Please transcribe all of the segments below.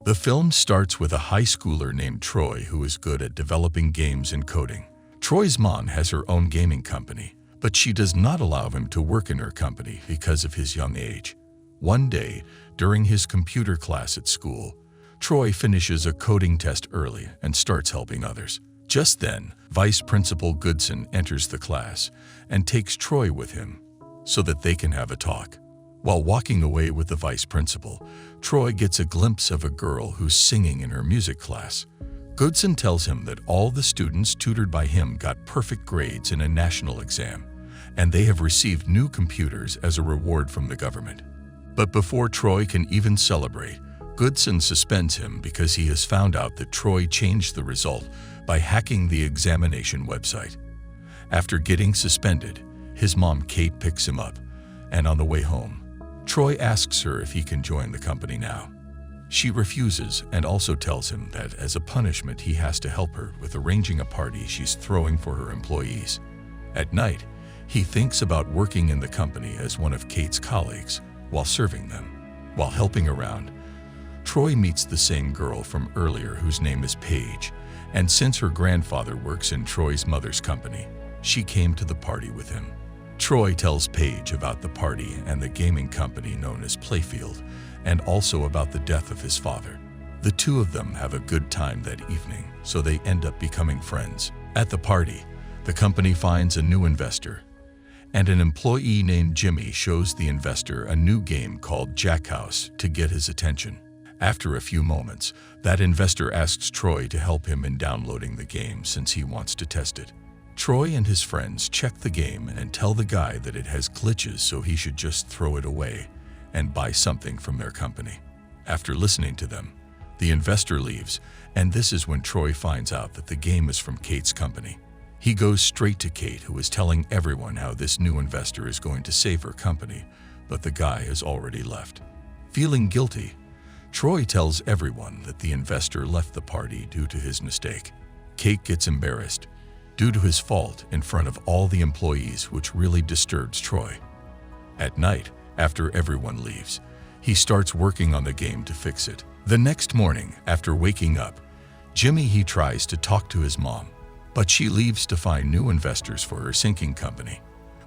The film starts with a high schooler named Troy who is good at developing games and coding. Troy's mom has her own gaming company, but she does not allow him to work in her company because of his young age. One day, during his computer class at school, Troy finishes a coding test early and starts helping others. Just then, Vice Principal Goodson enters the class and takes Troy with him so that they can have a talk. While walking away with the vice principal, Troy gets a glimpse of a girl who's singing in her music class. Goodson tells him that all the students tutored by him got perfect grades in a national exam, and they have received new computers as a reward from the government. But before Troy can even celebrate, Goodson suspends him because he has found out that Troy changed the result by hacking the examination website. After getting suspended, his mom Kate picks him up, and on the way home, Troy asks her if he can join the company now. She refuses and also tells him that as a punishment he has to help her with arranging a party she's throwing for her employees. At night, he thinks about working in the company as one of Kate's colleagues while serving them. While helping around, Troy meets the same girl from earlier whose name is Paige, and since her grandfather works in Troy's mother's company, she came to the party with him. Troy tells Paige about the party and the gaming company known as Playfield, and also about the death of his father. The two of them have a good time that evening, so they end up becoming friends. At the party, the company finds a new investor, and an employee named Jimmy shows the investor a new game called Jackhouse to get his attention. After a few moments, that investor asks Troy to help him in downloading the game since he wants to test it. Troy and his friends check the game and tell the guy that it has glitches, so he should just throw it away and buy something from their company. After listening to them, the investor leaves, and this is when Troy finds out that the game is from Kate's company. He goes straight to Kate, who is telling everyone how this new investor is going to save her company, but the guy has already left. Feeling guilty, Troy tells everyone that the investor left the party due to his mistake. Kate gets embarrassed due to his fault in front of all the employees, which really disturbs Troy. At night, after everyone leaves, he starts working on the game to fix it. The next morning, after waking up, Jimmy tries to talk to his mom, but she leaves to find new investors for her sinking company.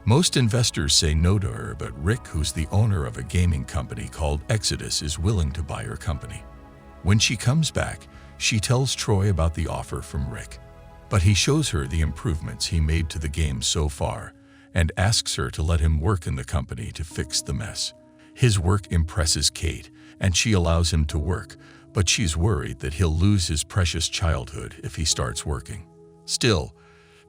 Most investors say no to her, but Rick, who's the owner of a gaming company called Exodus, is willing to buy her company. When she comes back, she tells Troy about the offer from Rick, but he shows her the improvements he made to the game so far and asks her to let him work in the company to fix the mess. His work impresses Kate, and she allows him to work, but she's worried that he'll lose his precious childhood if he starts working. Still,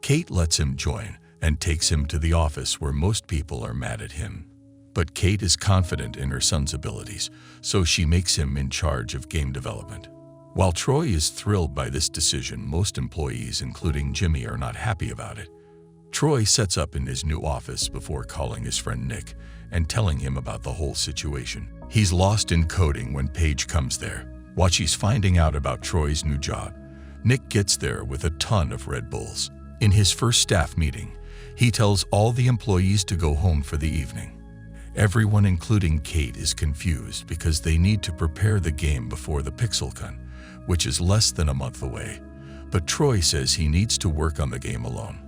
Kate lets him join and takes him to the office where most people are mad at him. But Kate is confident in her son's abilities, so she makes him in charge of game development. While Troy is thrilled by this decision, most employees, including Jimmy, are not happy about it. Troy sets up in his new office before calling his friend Nick and telling him about the whole situation. He's lost in coding when Paige comes there. While she's finding out about Troy's new job, Nick gets there with a ton of Red Bulls. In his first staff meeting, he tells all the employees to go home for the evening. Everyone, including Kate, is confused because they need to prepare the game before the PixelCon, which is less than a month away. But Troy says he needs to work on the game alone.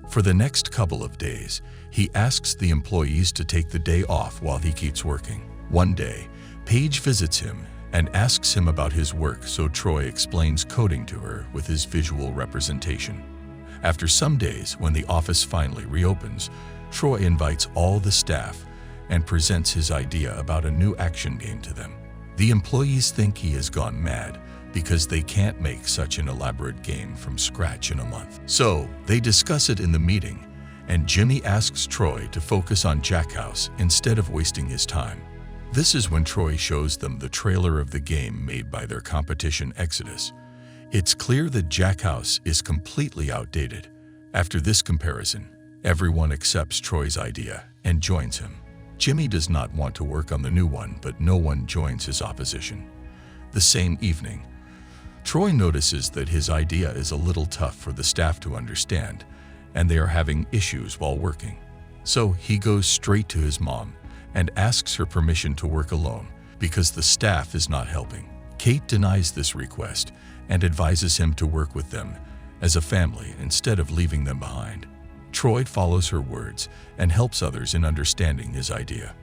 For the next couple of days, he asks the employees to take the day off while he keeps working. One day, Paige visits him and asks him about his work, so Troy explains coding to her with his visual representation. After some days, when the office finally reopens, Troy invites all the staff and presents his idea about a new action game to them. The employees think he has gone mad because they can't make such an elaborate game from scratch in a month. So they discuss it in the meeting, and Jimmy asks Troy to focus on Jackhouse instead of wasting his time. This is when Troy shows them the trailer of the game made by their competition Exodus. It's clear that Jackhouse is completely outdated. After this comparison, everyone accepts Troy's idea and joins him. Jimmy does not want to work on the new one, but no one joins his opposition. The same evening, Troy notices that his idea is a little tough for the staff to understand, and they are having issues while working. So he goes straight to his mom and asks her permission to work alone because the staff is not helping. Kate denies this request and advises him to work with them as a family instead of leaving them behind. Troy follows her words and helps others in understanding his idea.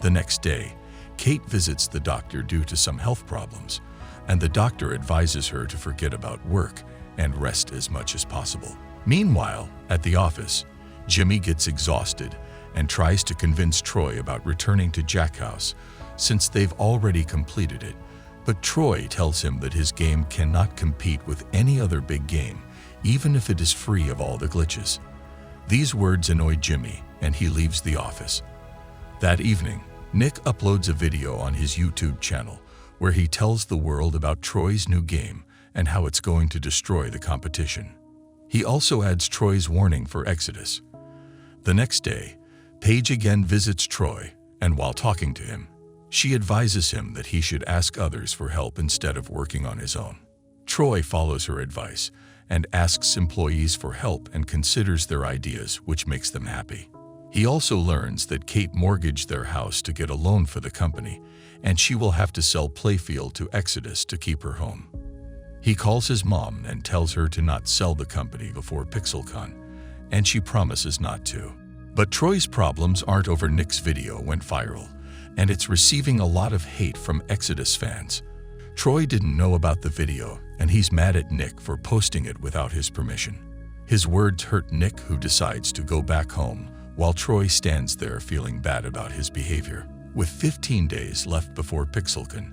The next day, Kate visits the doctor due to some health problems, and the doctor advises her to forget about work and rest as much as possible. Meanwhile, at the office, Jimmy gets exhausted and tries to convince Troy about returning to Jack House since they've already completed it. But Troy tells him that his game cannot compete with any other big game, even if it is free of all the glitches. These words annoy Jimmy, and he leaves the office. That evening, Nick uploads a video on his YouTube channel where he tells the world about Troy's new game and how it's going to destroy the competition. He also adds Troy's warning for Exodus. The next day, Paige again visits Troy, and while talking to him, she advises him that he should ask others for help instead of working on his own. Troy follows her advice and asks employees for help and considers their ideas, which makes them happy. He also learns that Kate mortgaged their house to get a loan for the company, and she will have to sell Playfield to Exodus to keep her home. He calls his mom and tells her to not sell the company before PixelCon, and she promises not to. But Troy's problems aren't over. Nick's video went viral, and it's receiving a lot of hate from Exodus fans. Troy didn't know about the video, and he's mad at Nick for posting it without his permission. His words hurt Nick, who decides to go back home, while Troy stands there feeling bad about his behavior. With 15 days left before PixelCon,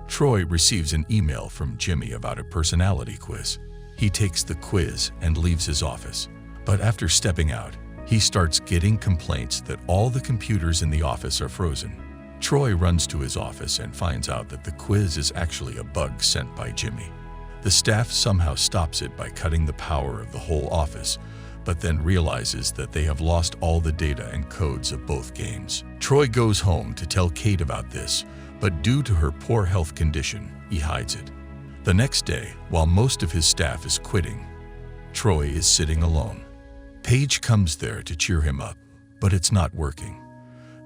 Troy receives an email from Jimmy about a personality quiz. He takes the quiz and leaves his office, but after stepping out, he starts getting complaints that all the computers in the office are frozen. Troy runs to his office and finds out that the quiz is actually a bug sent by Jimmy. The staff somehow stops it by cutting the power of the whole office, but then realizes that they have lost all the data and codes of both games. Troy goes home to tell Kate about this, but due to her poor health condition, he hides it. The next day, while most of his staff is quitting, Troy is sitting alone. Paige comes there to cheer him up, but it's not working.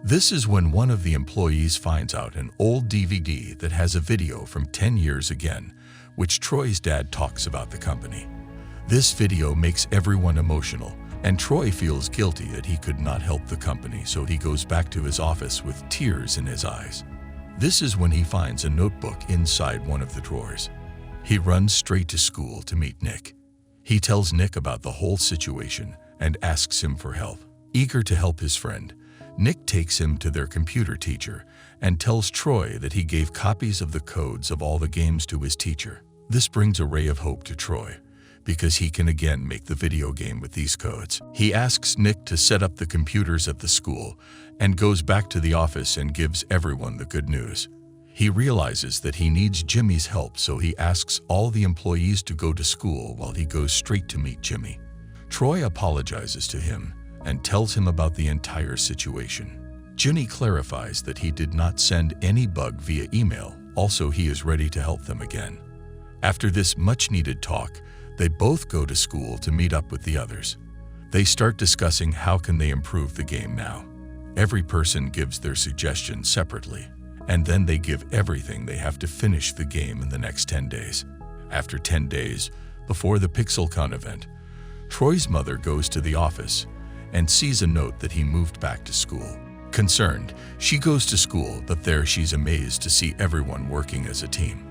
This is when one of the employees finds out an old DVD that has a video from 10 years again, which Troy's dad talks about the company. This video makes everyone emotional, and Troy feels guilty that he could not help the company, so he goes back to his office with tears in his eyes. This is when he finds a notebook inside one of the drawers. He runs straight to school to meet Nick. He tells Nick about the whole situation and asks him for help. Eager to help his friend, Nick takes him to their computer teacher and tells Troy that he gave copies of the codes of all the games to his teacher. This brings a ray of hope to Troy, because he can again make the video game with these codes. He asks Nick to set up the computers at the school and goes back to the office and gives everyone the good news. He realizes that he needs Jimmy's help, so he asks all the employees to go to school while he goes straight to meet Jimmy. Troy apologizes to him and tells him about the entire situation. Jimmy clarifies that he did not send any bug via email. Also, he is ready to help them again. After this much-needed talk, they both go to school to meet up with the others. They start discussing how can they improve the game now. Every person gives their suggestions separately, and then they give everything they have to finish the game in the next 10 days. After 10 days, before the PixelCon event, Troy's mother goes to the office and sees a note that he moved back to school. Concerned, she goes to school, but there she's amazed to see everyone working as a team.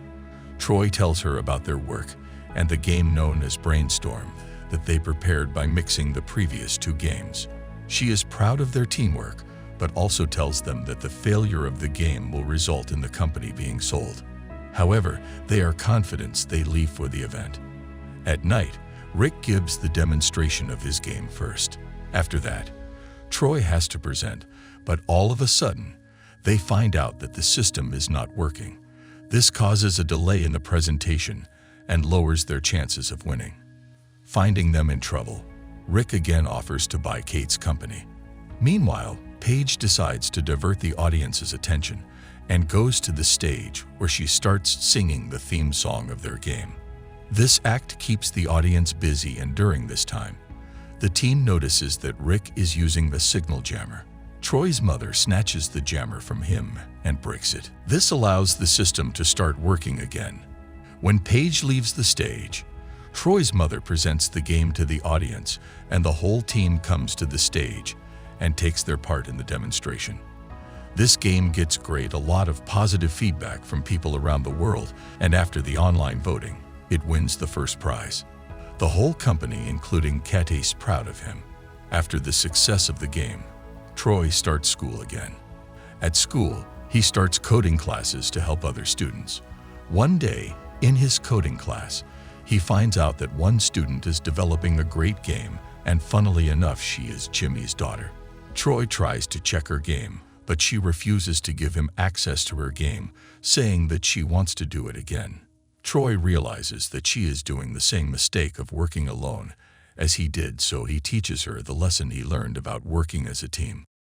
Troy tells her about their work and the game known as Brainstorm that they prepared by mixing the previous two games. She is proud of their teamwork, but also tells them that the failure of the game will result in the company being sold. However, they are confident they leave for the event. At night, Rick gives the demonstration of his game first. After that, Troy has to present, but all of a sudden, they find out that the system is not working. This causes a delay in the presentation and lowers their chances of winning. Finding them in trouble, Rick again offers to buy Kate's company. Meanwhile, Paige decides to divert the audience's attention and goes to the stage where she starts singing the theme song of their game. This act keeps the audience busy, and during this time, the team notices that Rick is using the signal jammer. Troy's mother snatches the jammer from him and breaks it. This allows the system to start working again. When Paige leaves the stage, Troy's mother presents the game to the audience, and the whole team comes to the stage and takes their part in the demonstration. This game gets a lot of positive feedback from people around the world, and after the online voting, it wins the first prize. The whole company, including Kat, is proud of him. After the success of the game, Troy starts school again. At school, he starts coding classes to help other students. One day, in his coding class, he finds out that one student is developing a great game, and funnily enough, she is Jimmy's daughter. Troy tries to check her game, but she refuses to give him access to her game, saying that she wants to do it again. Troy realizes that she is doing the same mistake of working alone as he did, so he teaches her the lesson he learned about working as a team.